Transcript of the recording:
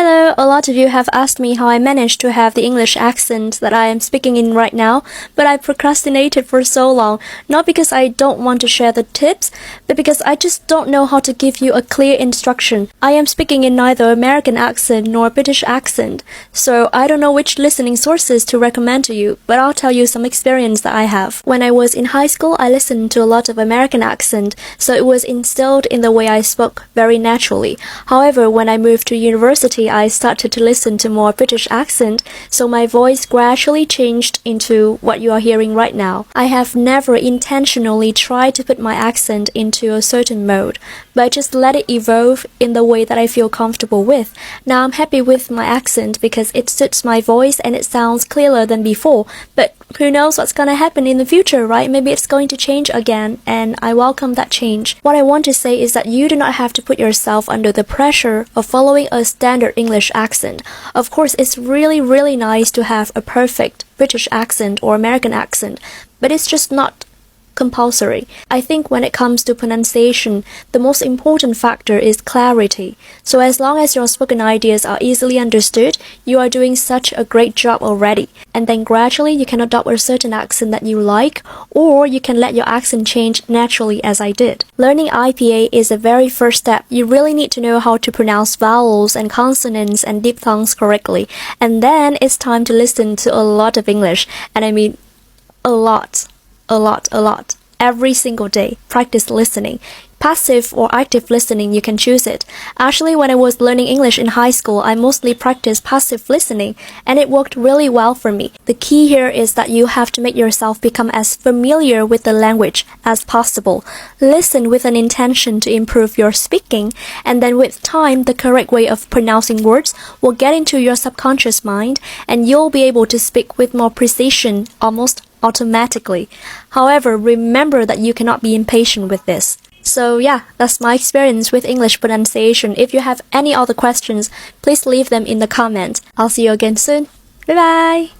Hello, a lot of you have asked me how I managed to have the English accent that I am speaking in right now, but I procrastinated for so long, not because I don't want to share the tips, but because I just don't know how to give you a clear instruction. I am speaking in neither American accent nor British accent, so I don't know which listening sources to recommend to you, but I'll tell you some experience that I have. When I was in high school, I listened to a lot of American accent, so it was instilled in the way I spoke very naturally. However, when I moved to university, I started to listen to more British accent, so my voice gradually changed into what you are hearing right now. I have never intentionally tried to put my accent into a certain mode, but I just let it evolve in the way that I feel comfortable with. Now I'm happy with my accent because it suits my voice and it sounds clearer than before, but who knows what's gonna happen in the future, right? Maybe it's going to change again, and I welcome that change. What I want to say is that you do not have to put yourself under the pressure of following a standard English accent. Of course, it's really nice to have a perfect British accent or American accent, but it's just not compulsory. I think when it comes to pronunciation, the most important factor is clarity. So as long as your spoken ideas are easily understood, you are doing such a great job already. And then gradually you can adopt a certain accent that you like, or you can let your accent change naturally as I did. Learning IPA is a very first step. You really need to know how to pronounce vowels and consonants and diphthongs correctly. And then it's time to listen to a lot of English. And I mean a lot. Every single day, practice listening. Passive or active listening, you can choose it. Actually, when I was learning English in high school, I mostly practiced passive listening, and it worked really well for me. The key here is that you have to make yourself become as familiar with the language as possible. Listen with an intention to improve your speaking, and then with time, the correct way of pronouncing words will get into your subconscious mind, and you'll be able to speak with more precision, almost automatically. However, remember that you cannot be impatient with this. So yeah, that's my experience with English pronunciation. If you have any other questions, please leave them in the comments. I'll see you again soon. Bye bye!